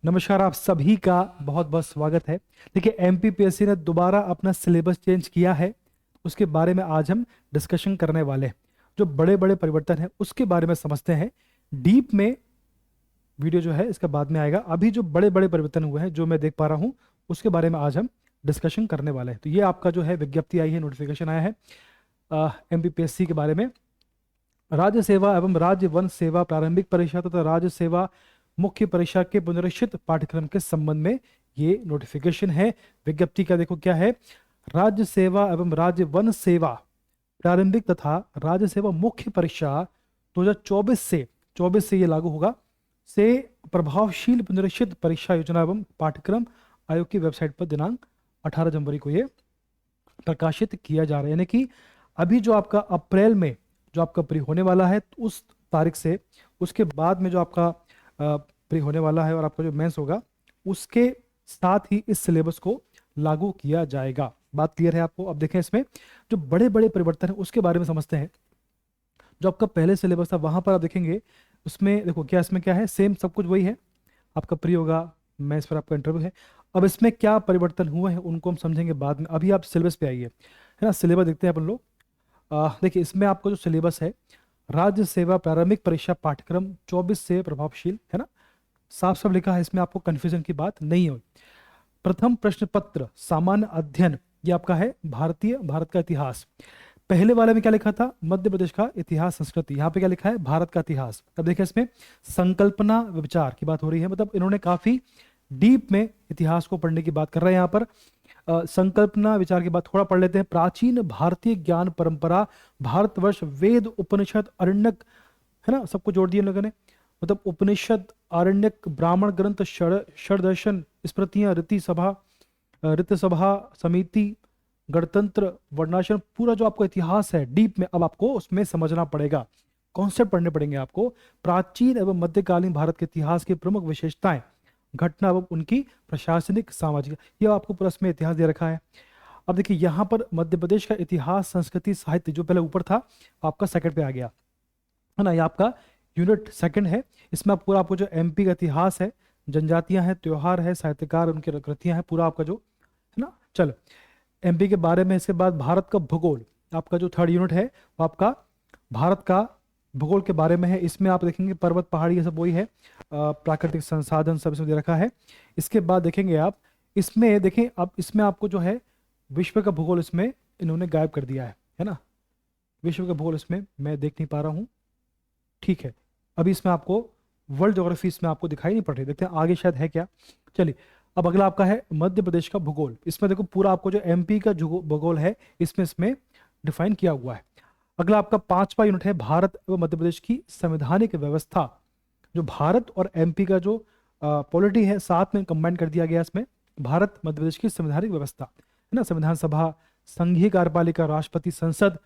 नमस्कार, आप सभी का बहुत बहुत स्वागत है। देखिए, एमपीपीएससी ने दोबारा अपना सिलेबस चेंज किया है। उसके बारे में आज हम डिस्कशन करने वाले हैं। जो बड़े बड़े परिवर्तन हैं उसके बारे में समझते हैं डीप में। वीडियो जो है इसका बाद में आएगा। अभी जो बड़े बड़े परिवर्तन हुए हैं जो मैं देख पा रहा हूँ उसके बारे में आज हम डिस्कशन करने वाले हैं। तो ये आपका जो है विज्ञप्ति आई है, नोटिफिकेशन आया है एमपीपीएससी के बारे में। राज्य सेवा एवं राज्य वन सेवा प्रारंभिक परीक्षा तथा राज्य सेवा मुख्य परीक्षा के पुनरीक्षित पाठ्यक्रम के संबंध में ये नोटिफिकेशन है। विज्ञप्ति का देखो क्या है। राज्य सेवा एवं राज्य वन सेवा प्रारंभिक तथा राज्य सेवा मुख्य परीक्षा 2024 से ये लागू होगा से प्रभावशील पुनरीक्षित परीक्षा योजना एवं पाठ्यक्रम आयोग की वेबसाइट पर दिनांक 18 जनवरी को ये प्रकाशित किया जा रहा है। यानी कि अभी जो आपका अप्रैल में जो आपका प्री होने वाला है उस तारीख से उसके बाद में जो आपका प्री होने वाला है और आपका जो मेंस होगा उसके साथ ही इस सिलेबस को लागू किया जाएगा। बात क्लियर है आपको। अब देखें इसमें जो बड़े बड़े परिवर्तन है उसके बारे में समझते हैं। जो आपका पहले सिलेबस था वहां पर आप देखेंगे उसमें देखो क्या इसमें क्या है, सेम सब कुछ वही है। आपका प्री होगा, मेंस पर आपका इंटरव्यू है। अब इसमें क्या परिवर्तन हुए हैं उनको हम समझेंगे बाद में। अभी आप सिलेबस पे आइए, है ना। सिलेबस देखते हैं अपन लोग। देखिए इसमें आपको जो सिलेबस है, राज्य सेवा प्रारंभिक परीक्षा पाठ्यक्रम 24 से प्रभावशील, है ना। साफ साफ लिखा है, इसमें आपको कंफ्यूजन की बात नहीं हो। प्रथम प्रश्न पत्र सामान्य अध्ययन, ये आपका है भारत का इतिहास। पहले वाले में क्या लिखा था, मध्य प्रदेश का इतिहास संस्कृति। यहाँ पे क्या लिखा है, भारत का इतिहास। अब देखिए इसमें संकल्पना विचार की बात हो रही है, मतलब इन्होंने काफी डीप में इतिहास को पढ़ने की बात कर रहे हैं यहाँ पर। संकल्पना विचार की बात थोड़ा पढ़ लेते हैं। प्राचीन भारतीय ज्ञान परंपरा, भारतवर्ष, वेद, उपनिषद, अरण्यक, है ना, सबको जोड़ दिया लोगों ने। मतलब उपनिषद, आरण्यक, ब्राह्मण ग्रंथ, षडदर्शन, स्मृतियां, रीति सभा समिति, गणतंत्र, वर्णाश्रम, पूरा जो आपका इतिहास है डीप में अब आपको उसमें समझना पड़ेगा। कॉन्सेप्ट पढ़ने पड़ेंगे आपको। प्राचीन एवं मध्यकालीन भारत के इतिहास की प्रमुख विशेषताएं, घटना एवं उनकी प्रशासनिक सामाजिक, ये आपको पूरा इसमें इतिहास दे रखा है। अब देखिए यहाँ पर मध्य प्रदेश का इतिहास संस्कृति साहित्य जो पहले ऊपर था आपका सेकंड पे आ गया, है ना। ये आपका यूनिट सेकंड है। इसमें आप पूरा आपको जो एमपी का इतिहास है, जनजातियां हैं, त्योहार है, साहित्यकार, उनकी कृतियां हैं, पूरा आपका जो है ना। चलो एमपी के बारे में। इसके बाद भारत का भूगोल, आपका जो थर्ड यूनिट है वो आपका भारत का भूगोल के बारे में है। इसमें आप देखेंगे पर्वत पहाड़ी ये सब वही है, प्राकृतिक संसाधन सब इसमें दे रखा है। इसके बाद देखेंगे आप इसमें, देखें अब इसमें आपको जो है विश्व का भूगोल इसमें इन्होंने गायब कर दिया है ना। विश्व का भूगोल इसमें मैं देख नहीं पा रहा हूँ, ठीक है। अभी इसमें आपको वर्ल्ड ज्योग्राफी इसमें आपको दिखाई नहीं पड़ रही, देखते हैं आगे शायद है क्या। चलिए अब अगला आपका है मध्य प्रदेश का भूगोल। इसमें देखो पूरा आपको जो एमपी का भूगोल है इसमें डिफाइन किया हुआ है। अगला आपका पांचवा यूनिट है भारत एवं मध्य प्रदेश की संवैधानिक व्यवस्था। जो भारत और एमपी का जो पॉलिटी है साथ में कंबाइन कर दिया गया इसमें। भारत मध्य प्रदेश की संवैधानिक व्यवस्था, है ना। संविधान सभा, संघीय कार्यपालिका, राष्ट्रपति, संसद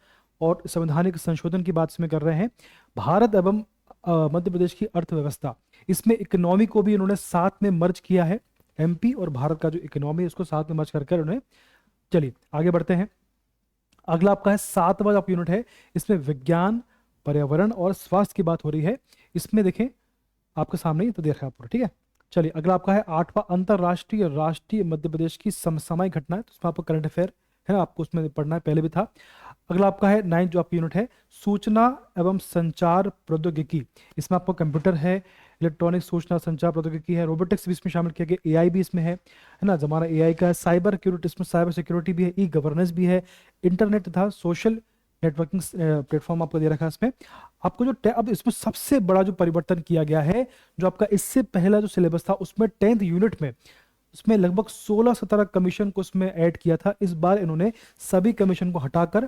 और संवैधानिक संशोधन की बात इसमें कर रहे हैं। भारत एवं मध्य प्रदेश की अर्थव्यवस्था, इसमें इकोनॉमी को भी इन्होंने साथ में मर्ज किया है। एमपी और भारत का जो इकोनॉमी है उसको साथ में मर्ज करके उन्हें। चलिए आगे बढ़ते हैं। अगला आपका है सातवां आप यूनिट है। इसमें विज्ञान, पर्यावरण और स्वास्थ्य की बात हो रही है। इसमें देखें आपके सामने ही तो देख रहा है पूरा, ठीक है। चलिए अगला आपका है आठवां अंतरराष्ट्रीय राष्ट्रीय मध्य प्रदेश की समसामयिक घटनाएं। तो उसमें आपको करंट अफेयर है ना, आपको उसमें पढ़ना है, पहले भी था। अगला आपका है नाइन्थ जो आपकी यूनिट है सूचना एवं संचार प्रौद्योगिकी। इसमें आपको कंप्यूटर है, इलेक्ट्रॉनिक सूचना संचार प्रौद्योगिकी है, रोबोटिक्स भी इसमें शामिल किया गया, एआई भी इसमें है ना। जमाना एआई का है। साइबर सिक्योरिटी, इसमें साइबर सिक्योरिटी भी है, ई गवर्नेंस भी है, इंटरनेट तथा सोशल नेटवर्किंग प्लेटफॉर्म आपको दे रखा है इसमें। आपको जो अब इसमें सबसे बड़ा जो परिवर्तन किया गया है, जो आपका इससे पहला जो सिलेबस था उसमें 10th यूनिट में उसमें लगभग 16-17 कमीशन को उसमें ऐड किया था। इस बार इन्होंने सभी कमीशन को हटाकर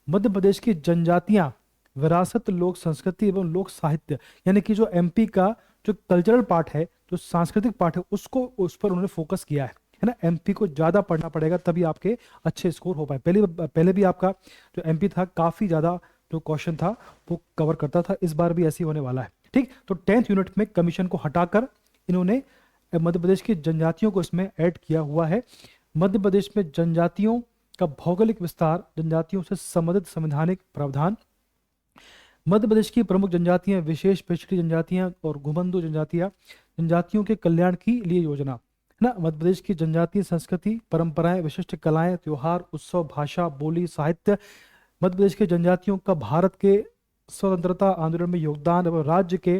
मध्य प्रदेश की जनजातियां, विरासत, लोक संस्कृति एवं लोक साहित्य, यानी कि जो एमपी का जो कल्चरल पार्ट है, जो सांस्कृतिक पार्ट है, उसको उस पर उन्होंने फोकस किया है ना। एमपी को ज्यादा पढ़ना पड़ेगा तभी आपके अच्छे स्कोर हो पाए। पहले भी आपका जो एमपी था काफी ज्यादा जो क्वेश्चन था वो कवर करता था, इस बार भी ऐसे ही होने वाला है, ठीक। तो 10th यूनिट में कमीशन को हटाकर इन्होंने मध्य प्रदेश की जनजातियों को इसमें ऐड किया हुआ है। मध्य प्रदेश में जनजातियों का भौगोलिक विस्तार, जनजातियों से संबंधित संवैधानिक प्रावधान, मध्य प्रदेश की प्रमुख जनजातियां, विशेष पिछड़ी जनजातियां और घुमंदू जनजातियां, जनजातियों के कल्याण की लिए योजना, है ना। मध्य प्रदेश की जनजातीय संस्कृति, परंपराएं, विशिष्ट कलाएं, त्योहार, उत्सव, भाषा, बोली, साहित्य, मध्य प्रदेश के जनजातियों का भारत के स्वतंत्रता आंदोलन में योगदान एवं राज्य के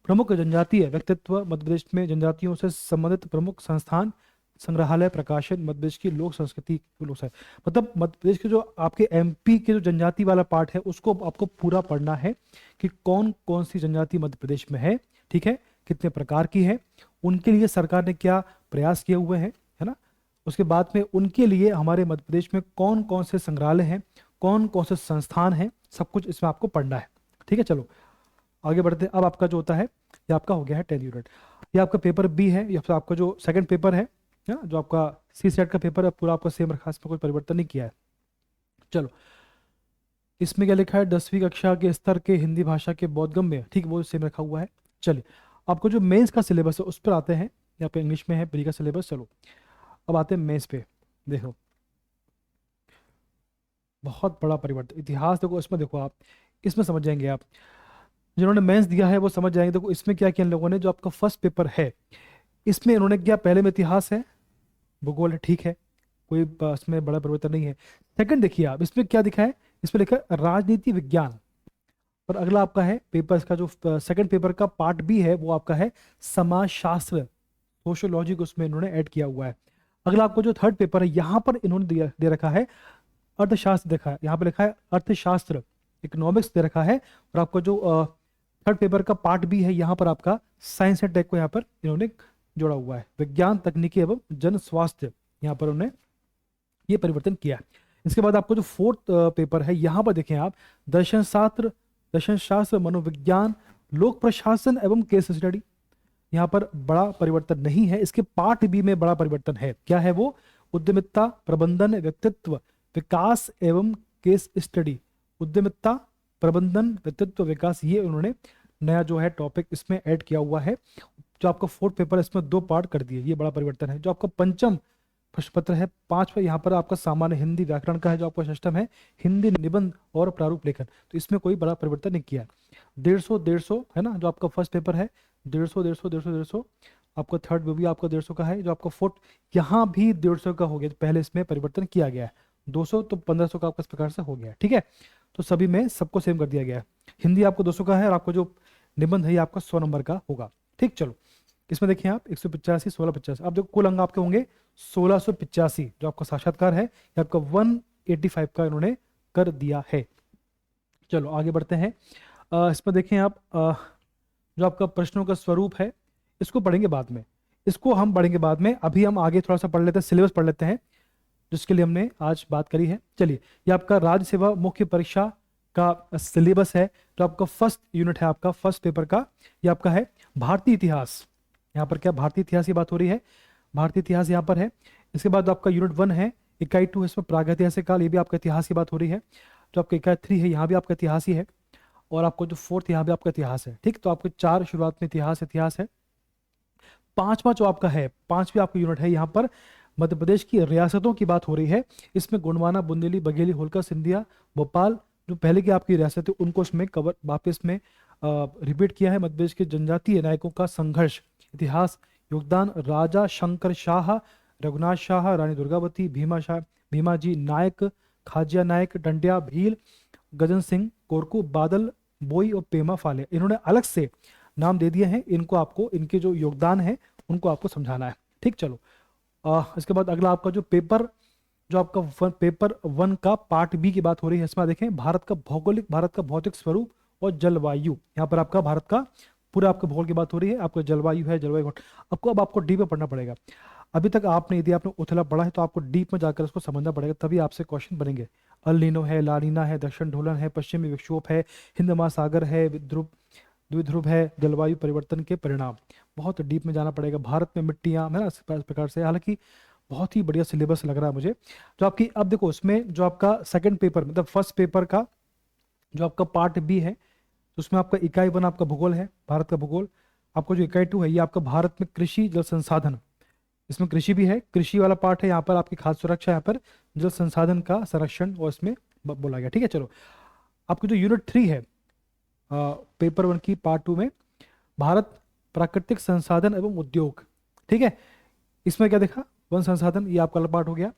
प्रमुख जनजातीय व्यक्तित्व, मध्य प्रदेश में जनजातियों से संबंधित प्रमुख संस्थान, संग्रहालय, प्रकाशन, मध्य प्रदेश की लोक संस्कृति, लोक साहित्य। मतलब मध्य प्रदेश के जो आपके एमपी के जो जनजाति वाला पार्ट है उसको आपको पूरा पढ़ना है कि कौन कौन सी जनजाति मध्य प्रदेश में है, ठीक है, कितने प्रकार की है, उनके लिए सरकार ने क्या प्रयास किए हुए हैं, है ना। उसके बाद में उनके लिए हमारे मध्य प्रदेश में कौन कौन से संग्रहालय हैं, कौन कौन से संस्थान हैं, सब कुछ इसमें आपको पढ़ना है, ठीक है। चलो आगे बढ़ते हैं। अब आपका जो होता है ये आपका हो गया है 10 यूनिट। ये आपका पेपर बी है, या फिर आपका जो सेकंड पेपर है ना, जो आपका सी सेट का पेपर है पूरा आपका सेम रखा, इसमें कोई परिवर्तन नहीं किया है। चलो इसमें क्या लिखा है, 10वीं कक्षा के स्तर के हिंदी भाषा के बोधगम्य, ठीक वो सेम रखा हुआ है। चलिए आपको जो मेंस का सिलेबस है उस पर आते हैं, यहाँ पे इंग्लिश में है प्री का सिलेबस। चलो अब आते हैं मेंस पे। देखो बहुत बड़ा परिवर्तन, इतिहास देखो इसमें, देखो आप इसमें समझ जाएंगे, आप जिन्होंने मेंस दिया है वो समझ जाएंगे। देखो इसमें क्या किया इन लोगों ने, जो आपका फर्स्ट पेपर है इसमें इन्होंने क्या, पहले में इतिहास है, भूगोल है, ठीक है, कोई इसमें बड़ा परिवर्तन नहीं है। सेकंड देखिए आप इसमें क्या दिखा है, इसमें लिखा है राजनीति विज्ञान, और अगला आपका है पेपर, इसका जो सेकंड पेपर का पार्ट बी है वो आपका है समाजशास्त्र, सोशियोलॉजी को उसमें इन्होंने ऐड किया हुआ है। अगला आपको जो थर्ड पेपर है यहाँ पर इन्होंने दे रखा है अर्थशास्त्र, देखा है यहाँ पे लिखा है अर्थशास्त्र, इकोनॉमिक्स दे रखा है। और आपका जो थर्ड पेपर का पार्ट बी है यहाँ पर आपका साइंस एंड टेक को यहाँ पर इन्होंने जोड़ा हुआ है, विज्ञान, तकनीकी एवं जन स्वास्थ्य, यहाँ पर उन्होंने ये परिवर्तन किया है। इसके बाद आपको जो फोर्थ पेपर है यहाँ पर देखें आप, दर्शन शास्त्र, मनोविज्ञान, लोक प्रशासन एवं केस स्टडी, यहाँ पर बड़ा परिवर्तन नहीं है। इसके पार्ट बी में बड़ा परिवर्तन है, क्या है वो, उद्यमिता, प्रबंधन, व्यक्तित्व विकास एवं केस स्टडी, उद्यमिता, प्रबंधन, व्यक्तित्व विकास, ये उन्होंने नया जो है टॉपिक इसमें ऐड किया हुआ है। जो आपका फोर्थ पेपर है इसमें 2 पार्ट कर दिए, ये बड़ा परिवर्तन है। जो आपका पंचम प्रश्न पत्र है 5 यहाँ पर आपका सामान्य हिंदी व्याकरण का है, जो आपका सिस्टम है हिंदी निबंध और प्रारूप लेखन, तो इसमें कोई बड़ा परिवर्तन नहीं किया है। 150 है ना, जो आपका फर्स्ट पेपर है 150 आपका थर्ड भी आपका 150 का है। जो आपका फोर्थ यहाँ भी 150 का हो गया, पहले इसमें परिवर्तन किया गया है, 200 तो 1500 का आपका इस प्रकार से हो गया है, ठीक है। तो सभी में सबको सेम कर दिया गया है। हिंदी आपको 200 का है और आपको जो निबंध है ये आपका 100 नंबर का होगा, ठीक। चलो इसमें देखिए आप 185, 1685, अब देखो कुल अंक आपके होंगे 1685, जो आपका साक्षात्कार है ये आपका 185 का इन्होंने कर दिया है। चलो आगे बढ़ते हैं। इसमें देखें आप, जो आपका प्रश्नों का स्वरूप है इसको पढ़ेंगे बाद में, इसको हम पढ़ेंगे बाद में, अभी हम आगे थोड़ा सा पढ़ लेते हैं, सिलेबस पढ़ लेते हैं जिसके लिए हमने आज बात करी है। चलिए ये आपका राज्य सेवा मुख्य परीक्षा का सिलेबस है। जो आपका फर्स्ट यूनिट है आपका फर्स्ट पेपर का, ये आपका है भारतीय इतिहास, यहाँ पर क्या भारतीय इतिहास की बात हो रही है, भारतीय इतिहास यहाँ पर है। इसके बाद आपका यूनिट 1 है, इकाई 2 इसमें प्रागैतिहासिक काल, ये भी आपका इतिहास की बात हो रही है। जो आपका इकाई 3 है यहाँ भी आपका इतिहास ही है, और आपको जो 4th यहाँ भी आपका इतिहास है, ठीक। तो आपको 4 शुरुआत में इतिहास है। 5वां जो आपका है, 5वीं आपका यूनिट है, यहाँ पर मध्य प्रदेश की रियासतों की बात हो रही है। इसमें गोंडवाना, बुंदेली, बघेली, होलकर, सिंधिया, भोपाल, जो पहले की आपकी रियासत है उनको इसमें कवर वापस में रिपीट किया है। मध्य प्रदेश के जनजातीय नायकों का संघर्ष, इतिहास, योगदान, राजा शंकर शाह, रघुनाथ शाह, रानी दुर्गावती, भीमाजी नायक, खाजिया नायक, डंडिया, भील, गजन सिंह, कोरकू, बादल, बोई और पेमा फाले, इन्होंने अलग से नाम दे दिए हैं। इनको आपको, इनके जो योगदान है उनको आपको समझाना है, ठीक। चलो इसके बाद अगला आपका जो पेपर, जो आपका पेपर 1 का पार्ट बी की बात हो रही है। इसमें देखें भारत का भौगोलिक, भारत का भौतिक स्वरूप और जलवायु, यहाँ पर आपका भारत का पूरा आपके भूगोल की बात हो रही है। आपका जलवायु है, जलवायु आपको, अब आपको डीप में पढ़ना पड़ेगा। अभी तक आपने, यदि आपने उथला पढ़ा है तो आपको डीप में जाकर उसको समझना पड़ेगा, तभी आपसे क्वेश्चन बनेंगे। अल नीनो है, लानीना है, दक्षिण ढोलन है, पश्चिमी विक्षोभ है, हिंद महासागर है, द्विध्रुव है, जलवायु परिवर्तन के परिणाम, बहुत डीप में जाना पड़ेगा। भारत में मिट्टियां, है ना, इस प्रकार से। हालांकि बहुत ही बढ़िया सिलेबस लग रहा है मुझे। जो आपकी, अब देखो उसमें जो आपका सेकंड पेपर, मतलब फर्स्ट पेपर का जो आपका पार्ट बी है, तो उसमें आपका इकाई 1 आपका भूगोल है, भारत का भूगोल। आपको जो इकाई 2 है ये आपका भारत में कृषि जल संसाधन, इसमें कृषि भी है, कृषि वाला पार्ट है। यहाँ पर आपकी खाद्य सुरक्षा, यहाँ पर जल संसाधन का संरक्षण और इसमें बोला गया, ठीक है। चलो आपकी जो यूनिट 3 है पेपर 1 की पार्ट 2 में, भारत प्राकृतिक संसाधन एवं उद्योग। ठीक है, इसमें क्या देखा, वन संसाधन, ये आपका पार्ट हो गया,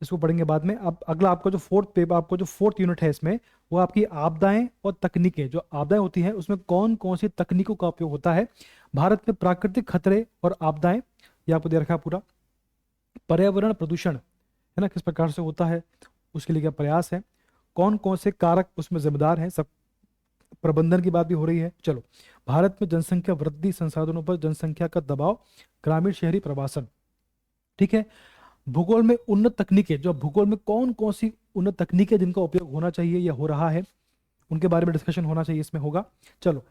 इसको पढ़ेंगे बाद में। अब अगला आपका जो फोर्थ पेपर, आपको जो फोर्थ यूनिट है इसमें, वो आपकी आपदाएं और तकनीकें। जो आपदाएं होती हैं उसमें कौन कौन सी तकनीकों का उपयोग होता है, भारत में प्राकृतिक खतरे और आपदाएं, ये आपको दे रखा है पूरा। पर्यावरण प्रदूषण है ना, किस प्रकार से होता है, उसके लिए क्या प्रयास है, कौन कौन से कारक उसमें जिम्मेदार हैं, सब प्रबंधन की बात भी हो रही है। चलो, भारत में जनसंख्या वृद्धि, संसाधनों पर जनसंख्या का दबाव, ग्रामीण शहरी प्रवासन। ठीक है, भूगोल में उन्नत तकनीकें, जो भूगोल में कौन कौन सी उन्नत तकनीकें जिनका उपयोग होना चाहिए या हो रहा है, उनके बारे में डिस्कशन होना चाहिए, इसमें होगा। चलो,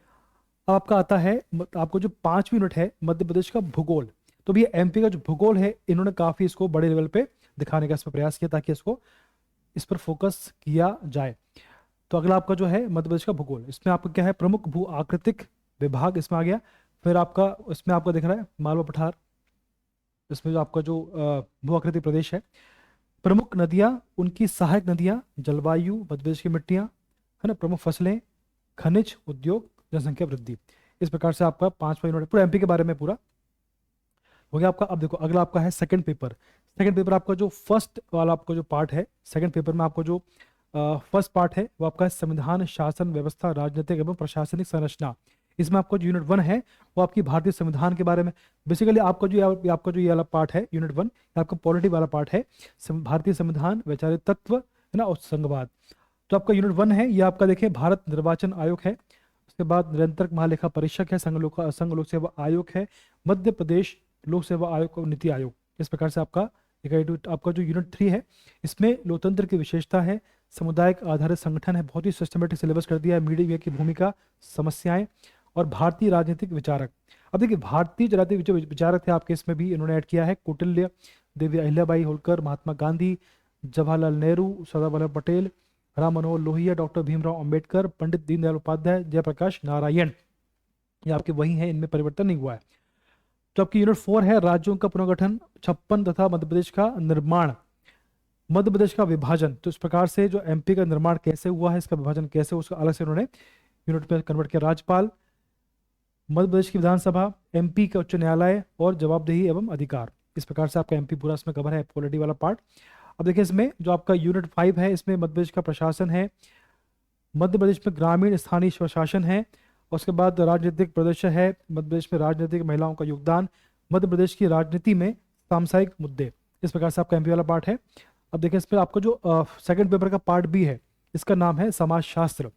अब आपका आता है आपको जो 5वीं यूनिट है मध्य प्रदेश का भूगोल। तो भी एमपी का जो भूगोल है, इन्होंने काफी इसको बड़े लेवल पे दिखाने का इसमें प्रयास किया ताकि इसको इस पर फोकस किया जाए। तो अगला आपका जो है मध्य प्रदेश का भूगोल, इसमें आपका क्या है, प्रमुख भू आकृतिक विभाग इसमें आ गया। फिर आपका इसमें आपका दिख रहा है मालवा पठार, इसमें जो आपका जो भू आकृतिक प्रदेश है, प्रमुख नदियां, उनकी सहायक नदियां, जलवायु, मध्य प्रदेश की मिट्टियां, है ना, प्रमुख फसलें, खनिज, उद्योग, जनसंख्या वृद्धि। इस प्रकार से आपका 5वां यूनिट पूरा एमपी के बारे में पूरा हो गया आपका। अब देखो अगला आपका है सेकंड पेपर। सेकंड पेपर आपका जो फर्स्ट वाला आपका जो पार्ट है, सेकंड पेपर में आपको जो फर्स्ट पार्ट है वो आपका है संविधान, शासन व्यवस्था, राजनीतिक एवं प्रशासनिक संरचना। इसमें आपको जो यूनिट 1 है वो आपकी भारतीय संविधान के बारे में, बेसिकली आपका जो ये वाला पार्ट है यूनिट 1, आपका पॉलिटी वाला पार्ट है, भारतीय संविधान, वैचारिक तत्व, है ना, और संघवाद। तो आपका यूनिट 1 है, ये आपका देखिए भारत निर्वाचन आयोग है, उसके बाद निरंतर महालेखा परीक्षक है, संघ लोक सेवा आयोग है, मध्य प्रदेश लोक सेवा आयोग और नीति आयोग। इस प्रकार से आपका आपका जो यूनिट 3 है, इसमें लोकतंत्र की विशेषता है, सामुदायिक आधारित संगठन है, बहुत ही सिस्टमेटिक सिलेबस कर दिया है, मीडिया की भूमिका, समस्याएं, और भारतीय राजनीतिक विचारक। अब देखिए भारतीय राजनीतिक जो विचारक थे आपके, इसमें भी इन्होंने ऐड किया है कौटिल्य, देवी अहिल्याबाई होलकर, महात्मा गांधी, जवाहरलाल नेहरू, सरदार वल्लभ पटेल, राम मनोहर लोहिया, डॉक्टर भीमराव अंबेडकर, पंडित दीनदयाल उपाध्याय, जयप्रकाश नारायण। ये आपके वही हैं, इनमें परिवर्तन नहीं हुआ है। तो आपकी यूनिट 4 है राज्यों का पुनर्गठन, 56 तथा मध्य प्रदेश का निर्माण, मध्य प्रदेश का विभाजन। तो इस प्रकार से जो एमपी का निर्माण कैसे हुआ है, इसका विभाजन कैसे, उसका अलग से उन्होंने यूनिट में कन्वर्ट किया। राज्यपाल, मध्य प्रदेश की विधानसभा, एमपी का उच्च न्यायालय, और जवाबदेही एवं अधिकार। इस प्रकार से आपका एमपी पूरा इसमें कवर है, पॉलिटी वाला पार्ट। अब देखिए इसमें जो आपका यूनिट 5 है, इसमें मध्य प्रदेश का प्रशासन है, मध्य प्रदेश में ग्रामीण स्थानीय स्वशासन है, उसके बाद राजनीतिक प्रदर्शन है, मध्य प्रदेश में राजनीतिक महिलाओं का योगदान, मध्य प्रदेश की राजनीति में सामसायिक मुद्दे। इस प्रकार से आपका एमपी वाला पार्ट है। अब देखिए इसमें आपको जो सेकंड पेपर का पार्ट बी है, इसका नाम है समाजशास्त्र,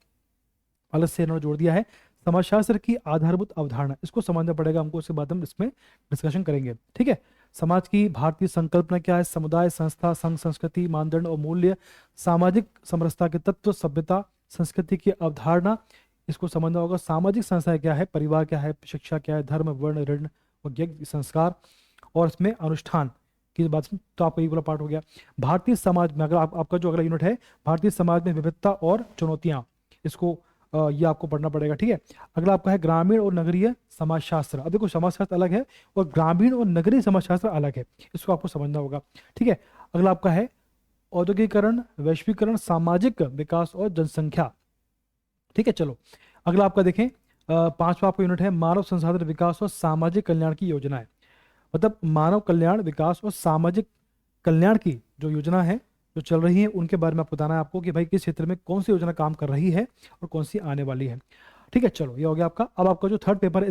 अलग से इन्होंने जोड़ दिया है, समाजशास्त्र की आधारभूत अवधारणा। इसको समझना पड़ेगा हमको, उसके बाद हम इसमें डिस्कशन करेंगे। ठीक है, समाज की भारतीय संकल्पना क्या है, समुदाय, संस्था, संघ, संस्कृति, मानदंड और मूल्य, सामाजिक समरसता के तत्व, सभ्यता, संस्कृति की अवधारणा, इसको समझना होगा। सामाजिक संस्थाएं क्या है, परिवार क्या है, शिक्षा क्या है, धर्म, वर्ण, ऋण और यज्ञ संस्कार, और इसमें अनुष्ठान की बात। तो आपका ये वाला पार्ट हो गया। भारतीय समाज में अगर आपका जो अगला यूनिट है, भारतीय समाज में विविधता और चुनौतियां, इसको ये आपको पढ़ना पड़ेगा। ठीक है, अगला आपका है ग्रामीण और नगरीय समाजशास्त्र। अब देखो समाजशास्त्र अलग है और ग्रामीण और नगरीय समाजशास्त्र अलग है, इसको आपको समझना होगा। ठीक है, अगला आपका है औद्योगिकरण, वैश्वीकरण, सामाजिक विकास और जनसंख्या। ठीक है, चलो अगला आपका देखें 5वां आपका यूनिट है मानव संसाधन विकास और सामाजिक कल्याण की योजनाएं। मतलब मानव कल्याण, विकास और सामाजिक कल्याण की जो योजना है, जो चल रही है, उनके बारे में आपको बताना है आपको कि भाई किस क्षेत्र में कौन सी योजना काम कर रही है और कौन सी आने वाली है। ठीक है, चलो ये हो गया आपका। अब आपका जो थर्ड पेपर है,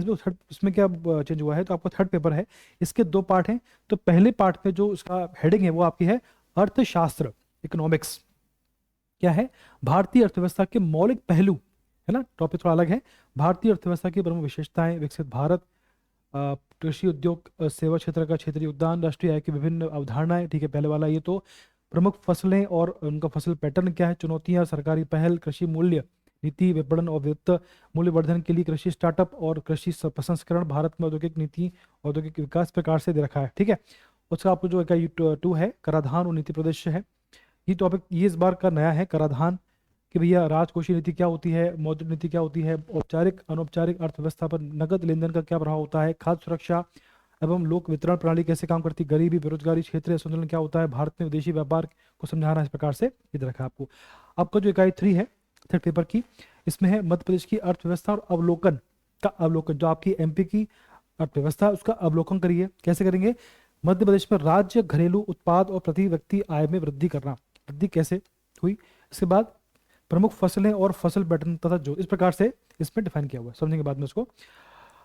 इसमें क्या चेंज हुआ है, तो आपका थर्ड पेपर है, इसके 2 पार्ट हैं। तो पहले पार्ट में जो उसका हेडिंग है वो आपकी है अर्थशास्त्र, इकोनॉमिक्स। क्या है, भारतीय अर्थव्यवस्था के मौलिक पहलू, है ना, टॉपिक थोड़ा अलग है। भारतीय अर्थव्यवस्था की प्रमुख विशेषताएं, विकसित भारत, कृषि उद्योग, सेवा क्षेत्र का क्षेत्रीय योगदान, राष्ट्रीय आय की विभिन्न अवधारणाएं। ठीक है, पहले वाला ये। तो प्रमुख फसलें और उनका फसल पैटर्न क्या है, चुनौतियां, सरकारी पहल, कृषि मूल्य नीति, विपणन और वित्त, मूल्य वर्धन के लिए कृषि स्टार्टअप और कृषि प्रसंस्करण, भारत में औद्योगिक नीति, औद्योगिक विकास प्रकार से दे रखा है। ठीक है, उसका आपको जो इकाई 2 है कराधान और नीति प्रदेश है। ये टॉपिक ये इस बार का नया है, कराधान, कि भैया राजकोषीय नीति क्या होती है, मौद्रिक नीति क्या होती है, औपचारिक अनौपचारिक अर्थव्यवस्था पर नगद लेन देन का क्या प्रभाव होता है, खाद्य सुरक्षा एवं लोक वितरण प्रणाली कैसे काम करती, गरीबी, बेरोजगारी, क्षेत्रीय संतुलन क्या होता है, भारत में विदेशी व्यापार को समझाना, इस प्रकार से इधर रखा आपको। आपका जो इकाई 3 है थर्ड पेपर की, इसमें है मध्य प्रदेश की अर्थव्यवस्था और अवलोकन। का अवलोकन, जो आपकी एमपी की अर्थव्यवस्था है उसका अवलोकन करिए। कैसे करेंगे? मध्य प्रदेश में राज्य घरेलू उत्पाद और प्रति व्यक्ति आय में वृद्धि करना, वृद्धि कैसे हुई। इसके बाद प्रमुख फसलें और फसल पैटर्न तथा जो, इस प्रकार से इसमें डिफाइन किया हुआ है, समझेंगे बाद में उसको।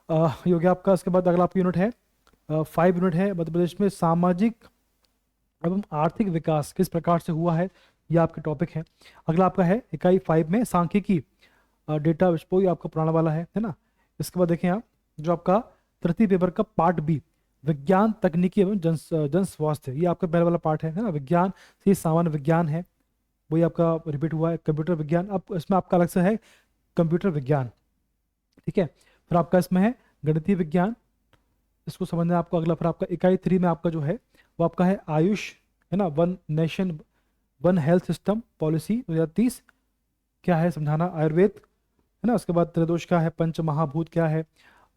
ये हो गया आपका। इसके बाद अगला आपका यूनिट है 5 यूनिट है मध्य प्रदेश में सामाजिक एवं आर्थिक विकास किस प्रकार से हुआ है, ये आपके टॉपिक है। अगला आपका है इकाई 5 में सांख्यिकी डेटा विस्फोट, ये आपका पुराना वाला है ना। इसके बाद देखें आप जो आपका तृतीय पेपर का पार्ट बी विज्ञान तकनीकी एवं जन स्वास्थ्य, ये आपका पहला वाला पार्ट है ना। विज्ञान से सामान्य विज्ञान है, वही आपका रिपीट हुआ है। कंप्यूटर विज्ञान, अब इसमें आपका अलग से है कंप्यूटर विज्ञान, ठीक है। फिर आपका इसमें है गणितीय विज्ञान, इसको समझना है आपको। अगला फिर आपका इकाई 3 में आपका जो है वो आपका है आयुष, है ना। One nation one health system policy 2030 क्या है समझाना। आयुर्वेद, है ना। उसके बाद त्रयोदश का है पंच महाभूत क्या है।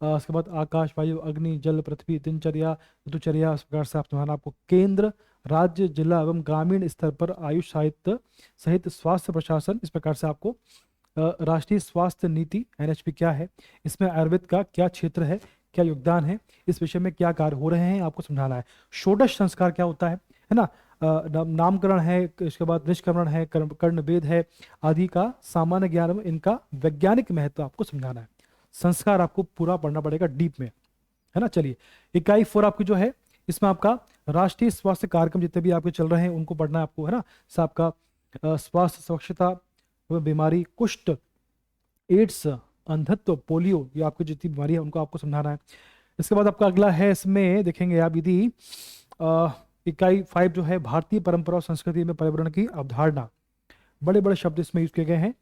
उसके बाद आकाश वायु अग्नि जल पृथ्वी दिनचर्या ऋतुचर्या, इस प्रकार से आप समझाना आपको। केंद्र राज्य जिला एवं ग्रामीण स्तर पर आयुष साहित्य सहित स्वास्थ्य प्रशासन, इस प्रकार से आपको राष्ट्रीय स्वास्थ्य नीति एनएचपी क्या है, इसमें आयुर्वेद का क्या क्षेत्र है, क्या योगदान है, इस विषय में क्या कार्य हो रहे हैं, आपको समझाना है। षोडश संस्कार क्या होता है ना। नामकरण है, इसके बाद निष्कर्मण है, कर्णवेद है आदि का सामान्य ज्ञान में इनका वैज्ञानिक महत्व आपको समझाना है। संस्कार आपको पूरा पढ़ना पड़ेगा डीप में, है ना। चलिए इकाई 4 आपकी जो है इसमें आपका राष्ट्रीय स्वास्थ्य कार्यक्रम जितने भी आपके चल रहे हैं उनको पढ़ना है आपको, है ना। आपका स्वास्थ्य स्वच्छता बीमारी कुष्ठ एड्स अंधत्व पोलियो, ये आपकी जितनी बीमारी है उनको आपको समझाना है। इसके बाद आपका अगला है, इसमें देखेंगे आप यदि इकाई 5 जो है भारतीय परंपरा और संस्कृति में पर्यावरण की अवधारणा, बड़े बड़े शब्द इसमें यूज किए गए हैं।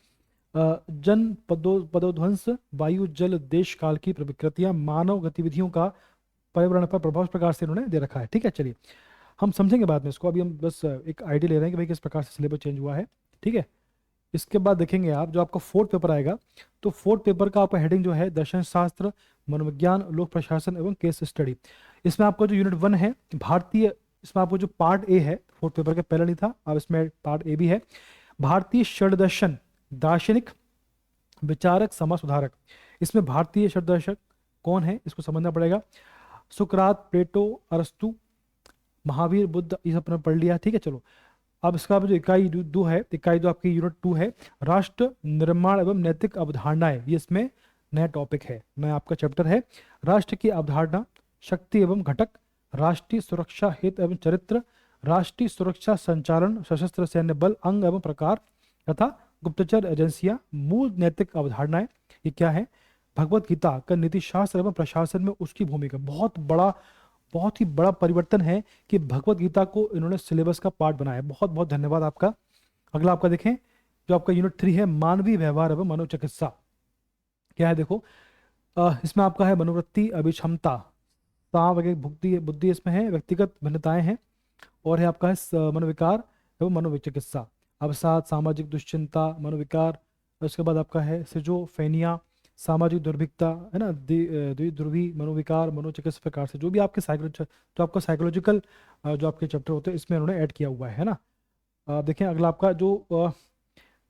जन पदोध्वंस वायु जल देश काल की प्रकृतियां मानव गतिविधियों का पर्यावरण पर प्रभाव, इस प्रकार से इन्होंने दे रखा है, ठीक है। चलिए हम समझेंगे बाद में इसको, अभी हम बस एक आइडिया ले रहे हैं कि भाई किस प्रकार से सिलेबस चेंज हुआ है, ठीक है। इसके बाद देखेंगे आप जो आपका 4th पेपर आएगा, तो 4th पेपर का आपका हेडिंग जो है दर्शन शास्त्र मनोविज्ञान लोक प्रशासन एवं केस स्टडी। इसमें आपका जो यूनिट 1 है भारतीय, इसमें आपको जो पार्ट ए है 4th पेपर के पहले नहीं था, अब इसमें पार्ट ए भी है। भारतीय षड्दर्शन दार्शनिक विचारक समाज सुधारक, इसमें भारतीय षड्दर्शक कौन है इसको समझना पड़ेगा। सुकरात प्लेटो अरस्तु महावीर बुद्ध, ये सब अपने पढ़ लिया, ठीक है। चलो अब इसका जो इकाई 2 है, इकाई 2 आपकी यूनिट 2 है राष्ट्र निर्माण एवं नैतिक अवधारणाएं, ये इसमें नया टॉपिक है, नया आपका चैप्टर है। राष्ट्र की अवधारणा शक्ति एवं घटक, राष्ट्रीय सुरक्षा हित एवं चरित्र, राष्ट्रीय सुरक्षा संचालन सशस्त्र सैन्य बल अंग एवं प्रकार तथा गुप्तचर एजेंसियां, मूल नैतिक अवधारणाएं, ये क्या है। भगवत गीता का नीति शास्त्र एवं प्रशासन में उसकी भूमिका, बहुत ही बड़ा परिवर्तन है कि भगवत गीता को इन्होंने सिलेबस का पार्ट बनाया। बहुत बहुत धन्यवाद आपका। अगला आपका देखें जो आपका यूनिट 3 है मानवीय व्यवहार एवं मनोचिकित्सा, क्या है देखो। इसमें आपका है मनोवृत्ति अभिक्षमता बुद्धि बुद्धि इसमें है, व्यक्तिगत भिन्नताएं हैं, और है आपका है मनोविकार एवं मनोचिकित्सा, अवसाद सामाजिक दुश्चिंता मनोविकार। उसके बाद आपका है सिजोफेनिया सामाजिक दुर्भिक्षता, है ना। द्विध्रुवी मनोविकार मनोचिकित्सा प्रकार से जो भी आपके तो आपका साइकोलॉजिकल जो आपके चैप्टर होते हैं इसमें उन्होंने ऐड किया हुआ है ना। देखें अगला आपका जो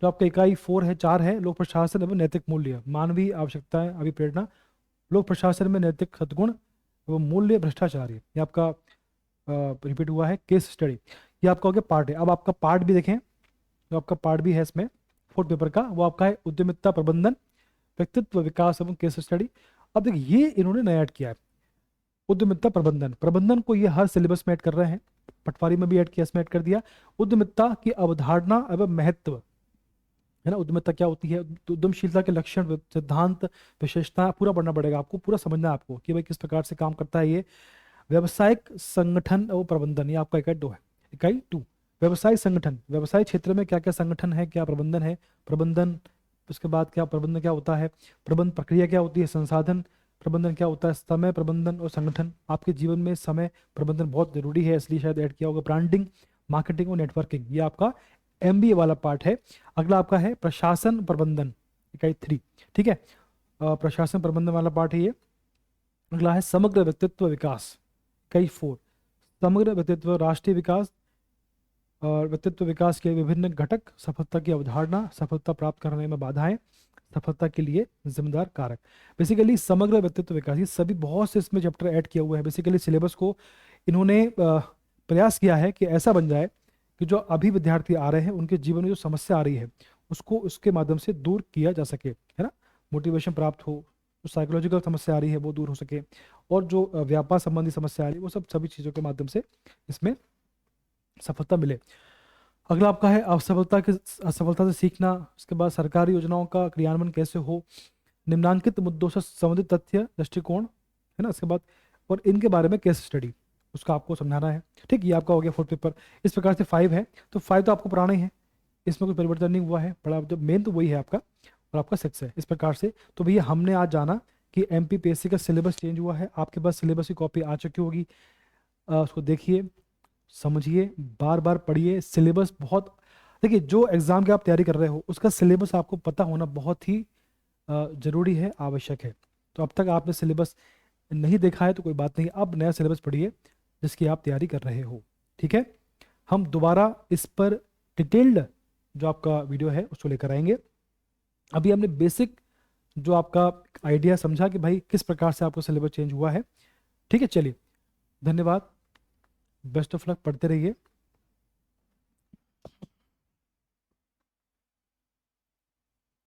आपका इकाई 4 है लोक प्रशासन एवं नैतिक मूल्य, मानवीय आवश्यकताएं अभिप्रेरणा, लोक प्रशासन में नैतिक सद्गुण एवं मूल्य भ्रष्टाचार, ये आपका रिपीट हुआ है। केस स्टडी, ये आपका हो गया पार्ट है। अब आपका पार्ट भी देखें, जो आपका पार्ट भी है इसमें 4th पेपर का, वो आपका है उद्यमिता प्रबंधन व्यक्तित्व विकास एवं केस स्टडी। अब देखिए ये इन्होंने नया ऐड किया है उद्यमिता प्रबंधन को ये हर सिलेबस में ऐड कर रहे हैं, पटवारी में भी ऐड किया, इसमें ऐड कर दिया। उद्यमिता की अवधारणा एवं महत्व, है ना। उद्यमिता क्या होती है, उद्यमशीलता के लक्षण सिद्धांत विशेषता पूरा पढ़ना पड़ेगा आपको, पूरा समझना है आपको कि भाई किस प्रकार से काम करता है ये। व्यवसायिक संगठन और प्रबंधन, ये आपका इकाई 2 है। इकाई 2 व्यवसायिक संगठन, व्यवसाय क्षेत्र में क्या क्या संगठन है, क्या प्रबंधन है, प्रबंधन। उसके बाद क्या प्रबंधन क्या होता है, प्रबंध प्रक्रिया क्या होती है, संसाधन प्रबंधन क्या होता है, समय प्रबंधन और संगठन। आपके जीवन में समय प्रबंधन बहुत जरूरी है, इसलिए शायद ऐड किया होगा। ब्रांडिंग मार्केटिंग और नेटवर्किंग, ये आपका MBA वाला पार्ट है। अगला आपका है प्रशासन प्रबंधन, इकाई 3, ठीक है। प्रशासन प्रबंधन वाला पार्ट है ये। अगला है समग्र व्यक्तित्व विकास, इकाई 4, समग्र व्यक्तित्व राष्ट्रीय विकास और व्यक्तित्व विकास के विभिन्न घटक, सफलता की अवधारणा, सफलता प्राप्त करने में बाधाएं, सफलता के लिए जिम्मेदार कारक। बेसिकली समग्र व्यक्तित्व विकास, ये सभी बहुत से इसमें चैप्टर ऐड किया हुआ है। बेसिकली सिलेबस को इन्होंने प्रयास किया है कि ऐसा बन जाए कि जो अभी विद्यार्थी आ रहे हैं उनके जीवन में जो समस्या आ रही है उसको उसके माध्यम से दूर किया जा सके, है ना। मोटिवेशन प्राप्त हो, जो साइकोलॉजिकल समस्या आ रही है वो दूर हो सके, और जो व्यापार संबंधी समस्या आ रही है वो सब सभी चीज़ों के माध्यम से इसमें सफलता मिले। अगला आपका है असफलता से सीखना। उसके बाद सरकारी योजनाओं का क्रियान्वयन कैसे हो, निम्नांकित मुद्दों से संबंधित तथ्य दृष्टिकोण, है ना। इसके बाद और इनके बारे में केस स्टडी, उसका आपको समझाना है। ठीक, ये आपका हो गया फोर्थ पेपर। इस प्रकार से 5 है, तो 5 तो आपको पुराना ही है, इसमें कोई परिवर्तन नहीं हुआ है। बड़ा जो मेन तो वही है आपका, और आपका 6 है। इस प्रकार से तो भैया हमने आज जाना कि MPPSC का सिलेबस चेंज हुआ है। आपके पास सिलेबस की कॉपी आ चुकी होगी, उसको देखिए, समझिए, बार बार पढ़िए। सिलेबस बहुत, देखिए जो एग्जाम की आप तैयारी कर रहे हो उसका सिलेबस आपको पता होना बहुत ही जरूरी है, आवश्यक है। तो अब तक आपने सिलेबस नहीं देखा है तो कोई बात नहीं, अब नया सिलेबस पढ़िए जिसकी आप तैयारी कर रहे हो। ठीक है, हम दोबारा इस पर डिटेल्ड जो आपका वीडियो है उसको लेकर आएंगे। अभी हमने बेसिक जो आपका आइडिया समझा कि भाई किस प्रकार से आपका सिलेबस चेंज हुआ है। ठीक है, चलिए, धन्यवाद, बेस्ट ऑफ लक, पढ़ते रहिए।